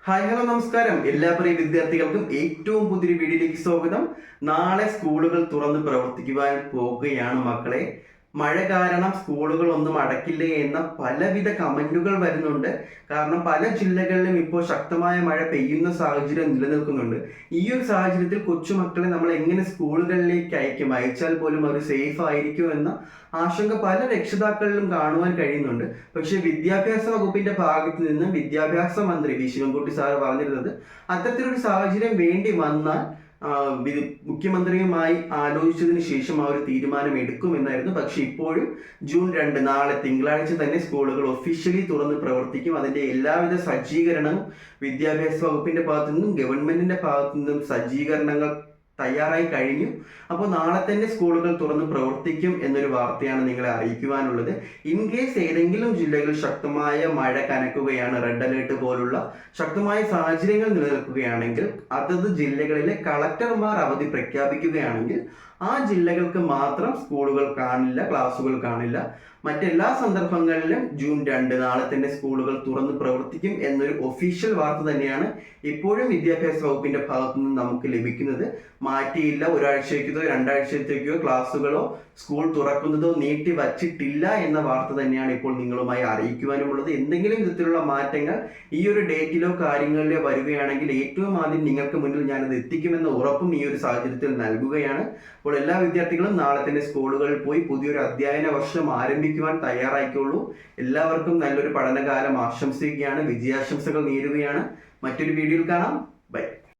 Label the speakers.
Speaker 1: Hi hello നമസ്കാരം. എല്ലാ പ്രിയ വിദ്യാർത്ഥികൾക്കും ഏറ്റവും പുതിയൊരു വീഡിയോയിലേക്ക് സ്വാഗതം. നാളെ സ്കൂളുകൾ തുറന്ന് പ്രവർത്തിക്കുവാൻ പോകുകയാണ് മക്കളെ. മഴ കാരണം സ്കൂളുകൾ ഒന്നും അടക്കില്ലേ എന്ന പലവിധ കമന്റുകൾ വരുന്നുണ്ട്. കാരണം പല ജില്ലകളിലും ഇപ്പോൾ ശക്തമായ മഴ പെയ്യുന്ന സാഹചര്യം നിലനിൽക്കുന്നുണ്ട്. ഈ ഒരു സാഹചര്യത്തിൽ കൊച്ചുമക്കളെ നമ്മൾ എങ്ങനെ സ്കൂളുകളിലേക്ക് അയച്ചാൽ പോലും അവർ സേഫ് ആയിരിക്കും എന്ന ആശങ്ക പല രക്ഷിതാക്കളിലും കാണുവാൻ കഴിയുന്നുണ്ട്. പക്ഷെ വിദ്യാഭ്യാസ വകുപ്പിന്റെ ഭാഗത്ത് നിന്ന് വിദ്യാഭ്യാസ മന്ത്രി വി ശിവൻകുട്ടി സാർ പറഞ്ഞിരുന്നത് അത്തരത്തിലൊരു സാഹചര്യം വേണ്ടി വന്നാൽ മുഖ്യമന്ത്രിയുമായി ആലോചിച്ചതിന് ശേഷം ആ ഒരു തീരുമാനം എടുക്കുമെന്നായിരുന്നു. പക്ഷെ ഇപ്പോഴും ജൂൺ 2 നാളെ തിങ്കളാഴ്ച തന്നെ സ്കൂളുകൾ ഒഫീഷ്യലി തുറന്ന് പ്രവർത്തിക്കും. അതിന്റെ എല്ലാവിധ സജ്ജീകരണവും വിദ്യാഭ്യാസ വകുപ്പിന്റെ ഭാഗത്തു നിന്നും ഗവൺമെന്റിന്റെ ഭാഗത്തു നിന്നും സജ്ജീകരണങ്ങൾ തയ്യാറായി കഴിഞ്ഞു. അപ്പോൾ നാളെ തന്നെ സ്കൂളുകൾ തുറന്ന് പ്രവർത്തിക്കും എന്നൊരു വാർത്തയാണ് നിങ്ങളെ അറിയിക്കുവാനുള്ളത്. ഇൻ കേസ് ഏതെങ്കിലും ജില്ലകളിൽ ശക്തമായ മഴ കനക്കുകയാണ്, റെഡ് അലേർട്ട് പോലുള്ള ശക്തമായ സാഹചര്യങ്ങൾ നിലനിൽക്കുകയാണെങ്കിൽ അതത് ജില്ലകളിലെ കളക്ടർമാർ അവധി പ്രഖ്യാപിക്കുകയാണെങ്കിൽ ആ ജില്ലകൾക്ക് മാത്രം സ്കൂളുകൾ കാണില്ല, ക്ലാസുകൾ കാണില്ല. മറ്റെല്ലാ സന്ദർഭങ്ങളിലും ജൂൺ 2 നാളെ തന്നെ സ്കൂളുകൾ തുറന്ന് പ്രവർത്തിക്കും എന്നൊരു ഒഫീഷ്യൽ വാർത്ത തന്നെയാണ് ഇപ്പോഴും വിദ്യാഭ്യാസ വകുപ്പിന്റെ ഭാഗത്തു നിന്ന് നമുക്ക് ലഭിക്കുന്നത്. മാറ്റിയില്ല, ഒരാഴ്ചയ്ക്കോ രണ്ടാഴ്ചത്തേക്കോ ക്ലാസ്സുകളോ സ്കൂൾ തുറക്കുന്നതോ നീട്ടി വച്ചിട്ടില്ല എന്ന വാർത്ത തന്നെയാണ് ഇപ്പോൾ നിങ്ങളുമായി അറിയിക്കുവാനുമുള്ളത്. എന്തെങ്കിലും വിധത്തിലുള്ള മാറ്റങ്ങൾ ഈ ഒരു ഡേറ്റിലോ കാര്യങ്ങളിലോ വരികയാണെങ്കിൽ ഏറ്റവും ആദ്യം നിങ്ങൾക്ക് മുന്നിൽ ഞാനത് എത്തിക്കുമെന്ന ഉറപ്പും ഈ ഒരു സാഹചര്യത്തിൽ നൽകുകയാണ്. അപ്പോൾ എല്ലാ വിദ്യാർത്ഥികളും നാളെ തന്നെ സ്കൂളുകളിൽ പോയി പുതിയൊരു അധ്യയന വർഷം ആരംഭിക്കുവാൻ തയ്യാറായിക്കോളൂ. എല്ലാവർക്കും നല്ലൊരു പഠനകാലം ആശംസിക്കുകയാണ്, വിജയാശംസകൾ നേരുകയാണ്. മറ്റൊരു വീഡിയോയിൽ കാണാം. ബൈ.